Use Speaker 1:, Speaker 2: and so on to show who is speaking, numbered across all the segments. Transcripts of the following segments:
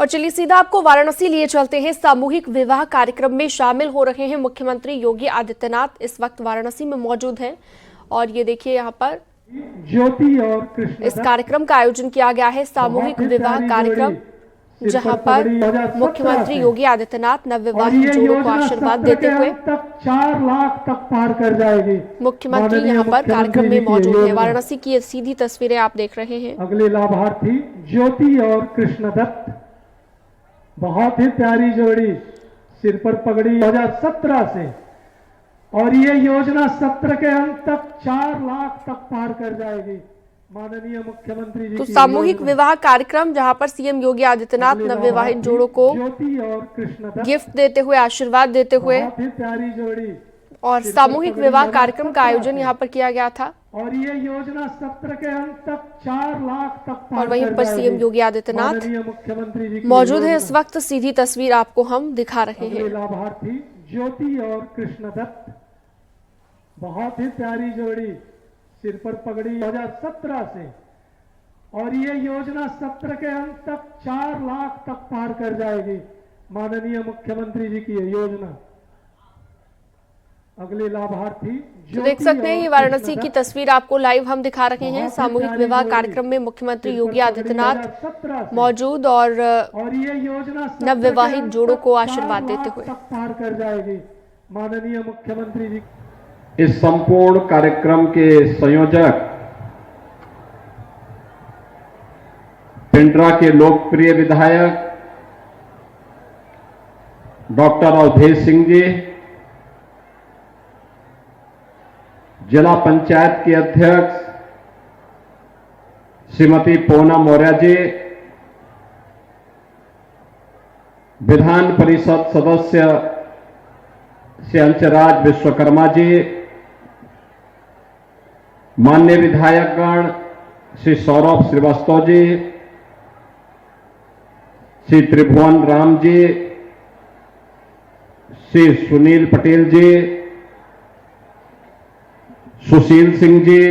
Speaker 1: और चलिए सीधा आपको वाराणसी लिए चलते हैं। सामूहिक विवाह कार्यक्रम में शामिल हो रहे हैं मुख्यमंत्री योगी आदित्यनाथ। इस वक्त वाराणसी में मौजूद हैं और ये देखिए यहाँ पर
Speaker 2: ज्योति और कृष्ण
Speaker 1: इस कार्यक्रम का आयोजन किया गया है। सामूहिक विवाह कार्यक्रम जहां पर मुख्यमंत्री योगी आदित्यनाथ नवविवाहित जोड़ों को आशीर्वाद देते हुए
Speaker 2: तक 4 लाख तक पार कर जाएगी।
Speaker 1: मुख्यमंत्री यहां पर कार्यक्रम में मौजूद है। वाराणसी की ये सीधी तस्वीरें आप देख रहे हैं।
Speaker 2: अगले लाभार्थी ज्योति और कृष्ण दत्त, बहुत ही प्यारी जोड़ी, सिर पर पगड़ी 2017 से, और ये योजना सत्र के अंत तक 4 लाख तक पार कर जाएगी। माननीय मुख्यमंत्री जी
Speaker 1: तो सामूहिक विवाह कार्यक्रम जहां पर सीएम योगी आदित्यनाथ नवविवाहित जोड़ों को
Speaker 2: ज्योति और कृष्ण दत्त
Speaker 1: गिफ्ट देते हुए, आशीर्वाद देते हुए,
Speaker 2: बहुत ही प्यारी जोड़ी,
Speaker 1: और सामूहिक विवाह कार्यक्रम का आयोजन यहाँ पर किया गया था।
Speaker 2: और ये योजना सत्र के अंत तक 4 लाख तक पार
Speaker 1: और वहीं पर सीएम योगी आदित्यनाथ
Speaker 2: मुख्यमंत्री जी
Speaker 1: मौजूद है। इस वक्त सीधी तस्वीर आपको हम दिखा रहे हैं।
Speaker 2: लाभार्थी ज्योति और कृष्ण दत्त, बहुत ही प्यारी जोड़ी, सिर पर पगड़ी 2017 से, और ये योजना सत्र के अंत तक 4 लाख तक पार कर जाएगी। माननीय मुख्यमंत्री जी की ये योजना। अगले लाभार्थी
Speaker 1: तो देख सकते हैं ये वाराणसी की तस्वीर आपको लाइव हम दिखा रहे हैं। सामूहिक विवाह कार्यक्रम में मुख्यमंत्री योगी आदित्यनाथ मौजूद और
Speaker 2: ये योजना
Speaker 1: नवविवाहित जोड़ों को आशीर्वाद देते हुए
Speaker 2: पार कर जाएगी। माननीय मुख्यमंत्री जी।
Speaker 3: इस संपूर्ण कार्यक्रम के संयोजक पिंडरा के लोकप्रिय विधायक डॉक्टर अवधेश सिंह जी, जिला पंचायत के अध्यक्ष श्रीमती पूनम मौर्य जी, विधान परिषद सदस्य श्री अंशराज विश्वकर्मा जी, माननीय विधायकगण श्री सौरभ श्रीवास्तव जी, श्री त्रिभुवन राम जी, श्री सुनील पटेल जी, सुशील सिंह जी,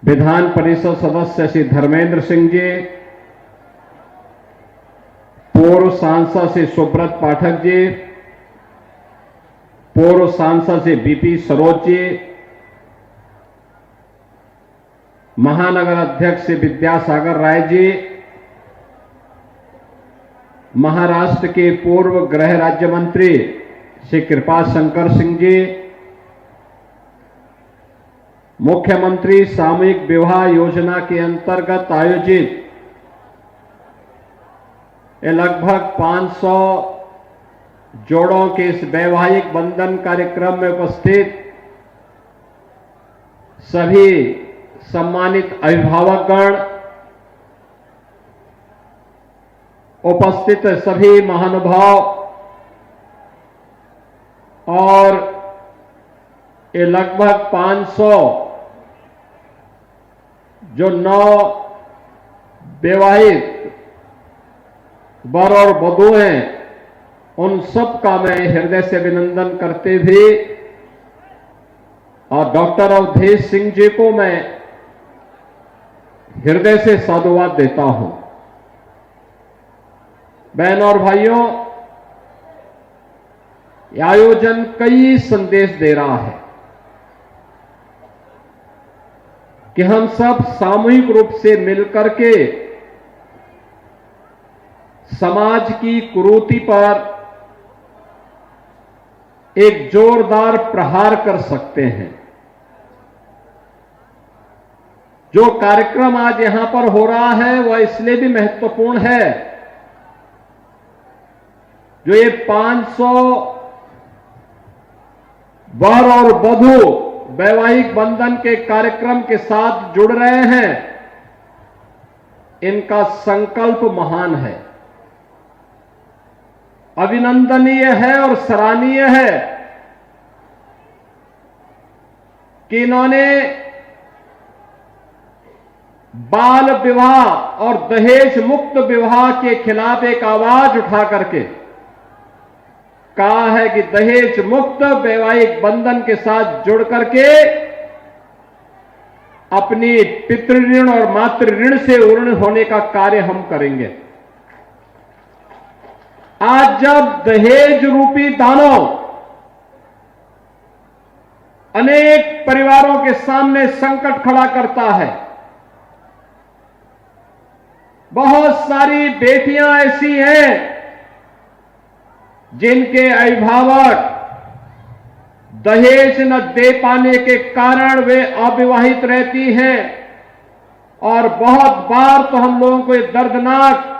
Speaker 3: विधान परिषद सदस्य श्री धर्मेंद्र सिंह जी, पूर्व सांसद श्री सुब्रत पाठक जी, पूर्व सांसद श्री बीपी सरोज जी, महानगर अध्यक्ष श्री विद्यासागर राय जी, महाराष्ट्र के पूर्व गृह राज्य मंत्री श्री कृपा शंकर सिंह जी, मुख्यमंत्री सामूहिक विवाह योजना के अंतर्गत आयोजित लगभग 500 जोड़ों के इस वैवाहिक बंधन कार्यक्रम में उपस्थित सभी सम्मानित अभिभावकगण, उपस्थित सभी महानुभाव और ये लगभग 500 जो नव वैवाहिक वर और वधू हैं, उन सब का मैं हृदय से अभिनंदन करते हुए और डॉक्टर अवधेश सिंह जी को मैं हृदय से साधुवाद देता हूं। बहनों और भाइयों, यह आयोजन कई संदेश दे रहा है कि हम सब सामूहिक रूप से मिलकर के समाज की कुरीति पर एक जोरदार प्रहार कर सकते हैं। जो कार्यक्रम आज यहां पर हो रहा है वह इसलिए भी महत्वपूर्ण है, जो ये 500 वर और वधू वैवाहिक बंधन के कार्यक्रम के साथ जुड़ रहे हैं, इनका संकल्प महान है, अभिनंदनीय है और सराहनीय है कि इन्होंने बाल विवाह और दहेज मुक्त विवाह के खिलाफ एक आवाज उठा करके कहा है कि दहेज मुक्त वैवाहिक बंधन के साथ जुड़ करके अपनी पितृ ऋण और मातृ ऋण से ऋण होने का कार्य हम करेंगे। आज जब दहेज रूपी दानव अनेक परिवारों के सामने संकट खड़ा करता है, बहुत सारी बेटियां ऐसी हैं जिनके अभिभावक दहेज न दे पाने के कारण वे अविवाहित रहती हैं। और बहुत बार तो हम लोगों को ये दर्दनाक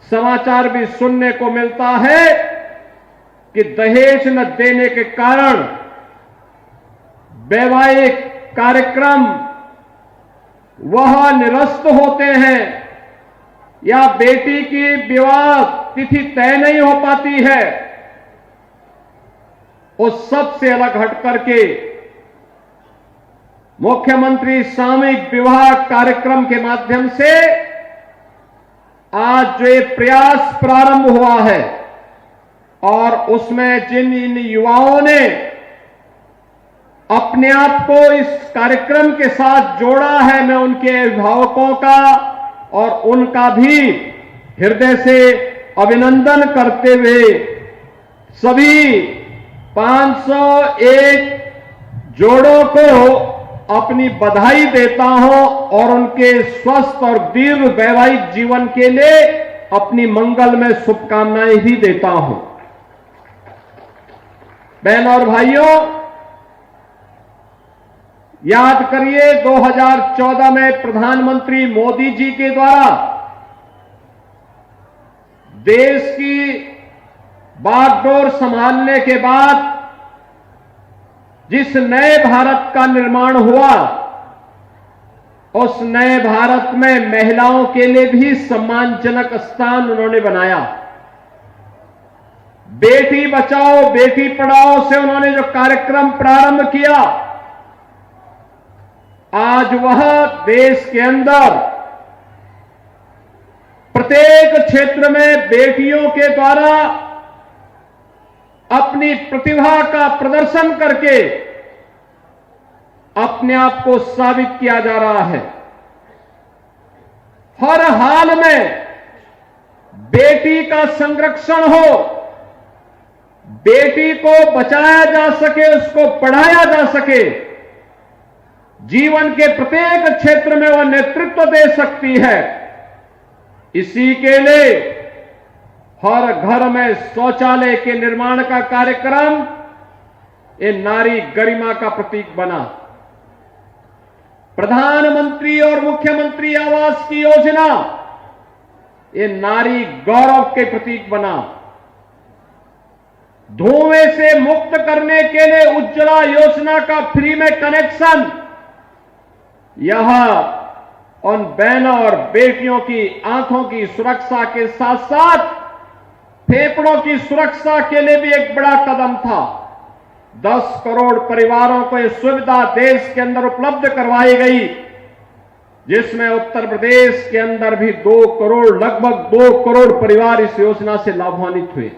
Speaker 3: समाचार भी सुनने को मिलता है कि दहेज न देने के कारण वैवाहिक कार्यक्रम वह निरस्त होते हैं या बेटी की विवाह तिथि तय नहीं हो पाती है। उस सब से अलग हट करके मुख्यमंत्री सामूहिक विवाह कार्यक्रम के माध्यम से आज जो ये प्रयास प्रारंभ हुआ है और उसमें जिन इन युवाओं ने अपने आप को इस कार्यक्रम के साथ जोड़ा है, मैं उनके अभिभावकों का और उनका भी हृदय से अभिनंदन करते हुए सभी 501 जोड़ों को अपनी बधाई देता हूं और उनके स्वस्थ और दीर्घ वैवाहिक जीवन के लिए अपनी मंगलमय शुभकामनाएं भी देता हूं। बहन और भाइयों, याद करिए 2014 में प्रधानमंत्री मोदी जी के द्वारा देश की बागडोर संभालने के बाद जिस नए भारत का निर्माण हुआ, उस नए भारत में महिलाओं के लिए भी सम्मानजनक स्थान उन्होंने बनाया। बेटी बचाओ बेटी पढ़ाओ से उन्होंने जो कार्यक्रम प्रारंभ किया, आज वह देश के अंदर प्रत्येक क्षेत्र में बेटियों के द्वारा अपनी प्रतिभा का प्रदर्शन करके अपने आप को साबित किया जा रहा है। हर हाल में बेटी का संरक्षण हो, बेटी को बचाया जा सके, उसको पढ़ाया जा सके, जीवन के प्रत्येक क्षेत्र में वह नेतृत्व दे सकती है। इसी के लिए हर घर में शौचालय के निर्माण का कार्यक्रम ये नारी गरिमा का प्रतीक बना। प्रधानमंत्री और मुख्यमंत्री आवास की योजना ये नारी गौरव के प्रतीक बना। धुएं से मुक्त करने के लिए उज्ज्वला योजना का फ्री में कनेक्शन, यह उन बहनों और बेटियों की आंखों की सुरक्षा के साथ साथ फेफड़ों की सुरक्षा के लिए भी एक बड़ा कदम था। 10 करोड़ परिवारों को यह सुविधा देश के अंदर उपलब्ध करवाई गई, जिसमें उत्तर प्रदेश के अंदर भी 2 करोड़, लगभग 2 करोड़ परिवार इस योजना से लाभान्वित हुए।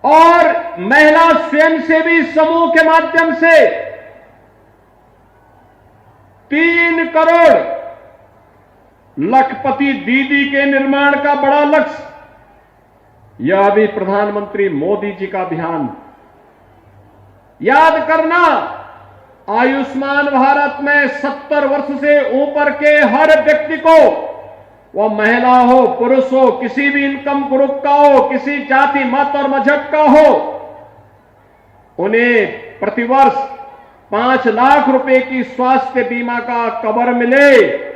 Speaker 3: और महिला स्वयंसेवी समूह के माध्यम से 3 करोड़ लखपति दीदी के निर्माण का बड़ा लक्ष्य, यह भी प्रधानमंत्री मोदी जी का ध्यान। याद करना, आयुष्मान भारत में 70 वर्ष से ऊपर के हर व्यक्ति को, वह महिला हो पुरुष हो, किसी भी इनकम ग्रुप का हो, किसी जाति मत और मजहब का हो, उन्हें प्रतिवर्ष 5 लाख रुपए की स्वास्थ्य बीमा का कवर मिले,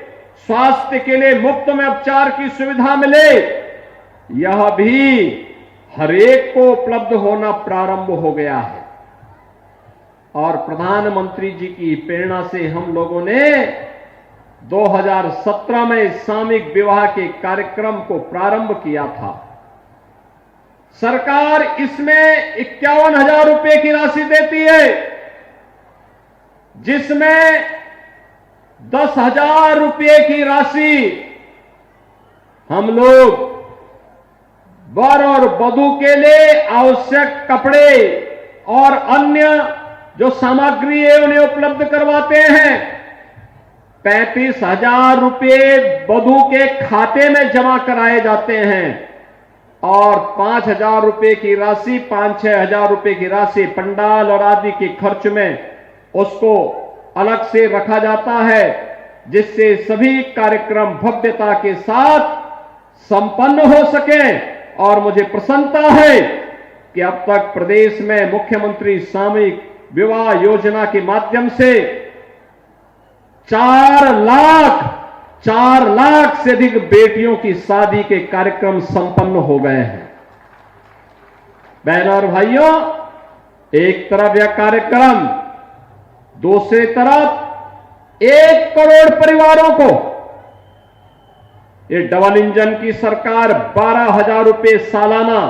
Speaker 3: स्वास्थ्य के लिए मुफ्त में उपचार की सुविधा मिले, यह भी हरेक को उपलब्ध होना प्रारंभ हो गया है। और प्रधानमंत्री जी की प्रेरणा से हम लोगों ने 2017 में सामूहिक विवाह के कार्यक्रम को प्रारंभ किया था। सरकार इसमें 51,000 रुपए की राशि देती है, जिसमें 10,000 रुपए की राशि हम लोग वर और वधू के लिए आवश्यक कपड़े और अन्य जो सामग्री है उन्हें उपलब्ध करवाते हैं। 35,000 रुपये वधू के खाते में जमा कराए जाते हैं और 5,000 रुपये की राशि, 5-6 हजार रुपये की राशि पंडाल और आदि के खर्च में उसको अलग से रखा जाता है, जिससे सभी कार्यक्रम भव्यता के साथ संपन्न हो सके। और मुझे प्रसन्नता है कि अब तक प्रदेश में मुख्यमंत्री सामूहिक विवाह योजना के माध्यम से 4 लाख से अधिक बेटियों की शादी के कार्यक्रम संपन्न हो गए हैं। बहनों और भाइयों, एक तरफ यह कार्यक्रम, दूसरी तरफ 1 करोड़ परिवारों को ये डबल इंजन की सरकार 12,000 रुपये सालाना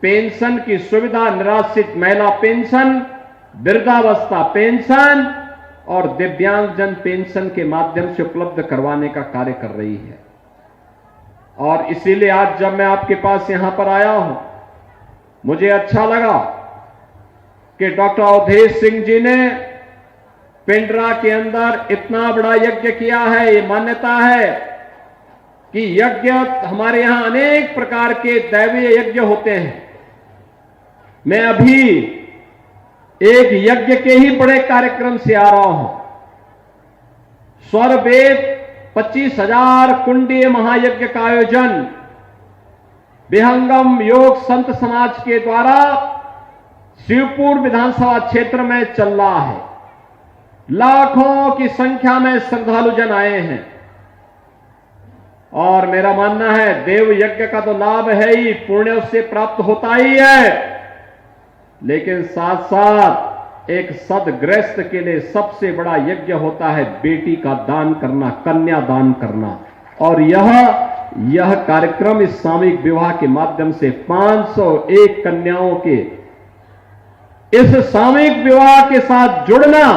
Speaker 3: पेंशन की सुविधा, निराश्रित महिला पेंशन, वृद्धावस्था पेंशन और दिव्यांगजन पेंशन के माध्यम से उपलब्ध करवाने का कार्य कर रही है। और इसीलिए आज जब मैं आपके पास यहां पर आया हूं, मुझे अच्छा लगा कि डॉक्टर अवधेश सिंह जी ने पिंडरा के अंदर इतना बड़ा यज्ञ किया है। ये मान्यता है कि यज्ञ, हमारे यहां अनेक प्रकार के दैवीय यज्ञ होते हैं। मैं अभी एक यज्ञ के ही बड़े कार्यक्रम से आ रहा हूं। स्वर वेद 25,000 कुंडीय महायज्ञ का आयोजन विहंगम योग संत समाज के द्वारा शिवपुर विधानसभा क्षेत्र में चल रहा है। लाखों की संख्या में श्रद्धालुजन आए हैं और मेरा मानना है देव यज्ञ का तो लाभ है ही, पुण्य उससे प्राप्त होता ही है, लेकिन साथ साथ एक सदगृहस्थ के लिए सबसे बड़ा यज्ञ होता है बेटी का दान करना, कन्या दान करना। और यह कार्यक्रम इस सामूहिक विवाह के माध्यम से 501 कन्याओं के इस सामूहिक विवाह के साथ जुड़ना,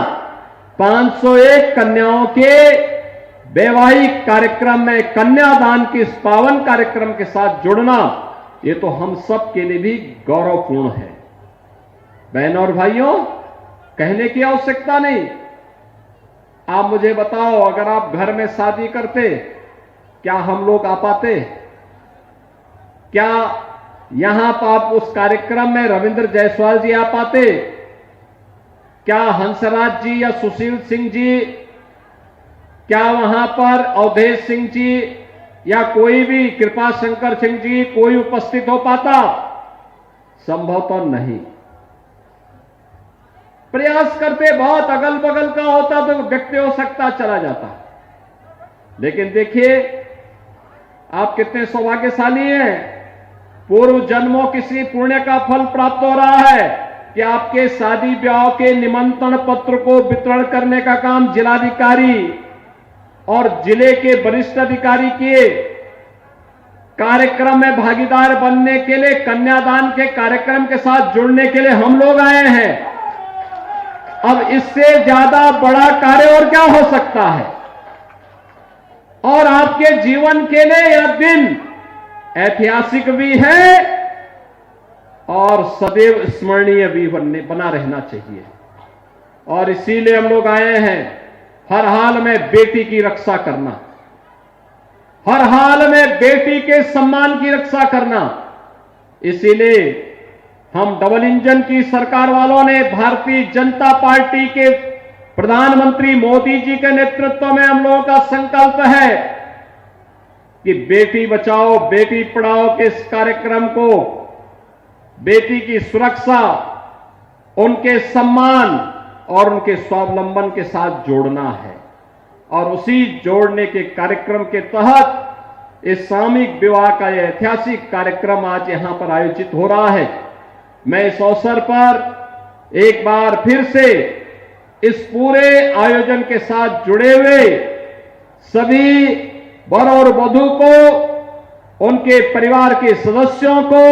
Speaker 3: 501 कन्याओं के वैवाहिक कार्यक्रम में कन्यादान के इस पावन कार्यक्रम के साथ जुड़ना, ये तो हम सब के लिए भी गौरवपूर्ण है। बहनों और भाइयों, कहने की आवश्यकता नहीं। आप मुझे बताओ, अगर आप घर में शादी करते, क्या हम लोग आ पाते? क्या यहां पर आप उस कार्यक्रम में रविंद्र जायसवाल जी आ पाते? क्या हंसराज जी या सुशील सिंह जी, क्या वहां पर अवधेश सिंह जी या कोई भी कृपा शंकर सिंह जी कोई उपस्थित हो पाता? संभवतः नहीं। प्रयास करते, बहुत अगल बगल का होता तो व्यक्ति हो सकता चला जाता। लेकिन देखिए आप कितने सौभाग्यशाली हैं। पूर्व जन्मों किसी पुण्य का फल प्राप्त हो रहा है कि आपके शादी ब्याह के निमंत्रण पत्र को वितरण करने का काम जिलाधिकारी और जिले के वरिष्ठ अधिकारी किए। कार्यक्रम में भागीदार बनने के लिए, कन्यादान के कार्यक्रम के साथ जुड़ने के लिए हम लोग आए हैं। अब इससे ज्यादा बड़ा कार्य और क्या हो सकता है? और आपके जीवन के लिए यह दिन ऐतिहासिक भी है और सदैव स्मरणीय भी बना रहना चाहिए। और इसीलिए हम लोग आए हैं हर हाल में बेटी की रक्षा करना, हर हाल में बेटी के सम्मान की रक्षा करना। इसीलिए हम डबल इंजन की सरकार वालों ने, भारतीय जनता पार्टी के प्रधानमंत्री मोदी जी के नेतृत्व में हम लोगों का संकल्प है कि बेटी बचाओ बेटी पढ़ाओ के इस कार्यक्रम को बेटी की सुरक्षा, उनके सम्मान और उनके स्वावलंबन के साथ जोड़ना है। और उसी जोड़ने के कार्यक्रम के तहत इस सामूहिक विवाह का यह ऐतिहासिक कार्यक्रम आज यहां पर आयोजित हो रहा है। मैं इस अवसर पर एक बार फिर से इस पूरे आयोजन के साथ जुड़े हुए सभी वर और वधू को, उनके परिवार के सदस्यों को,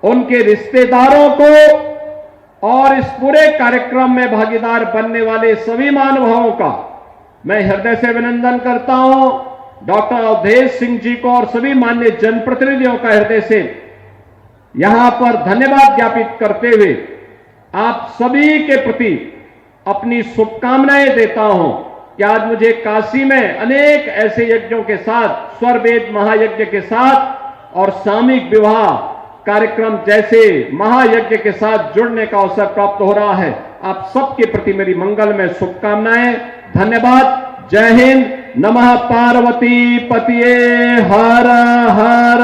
Speaker 3: उनके रिश्तेदारों को और इस पूरे कार्यक्रम में भागीदार बनने वाले सभी महानुभावों का मैं हृदय से अभिनंदन करता हूं। डॉक्टर अवधेश सिंह जी को और सभी माननीय जनप्रतिनिधियों का हृदय से यहां पर धन्यवाद ज्ञापित करते हुए आप सभी के प्रति अपनी शुभकामनाएं देता हूं कि आज मुझे काशी में अनेक ऐसे यज्ञों के साथ, स्वरवेद महायज्ञ के साथ और सामूहिक विवाह कार्यक्रम जैसे महायज्ञ के साथ जुड़ने का अवसर प्राप्त हो रहा है। आप सबके प्रति मेरी मंगलमय शुभकामनाएं। धन्यवाद। जय हिंद। नमः पार्वती पतिये हर हर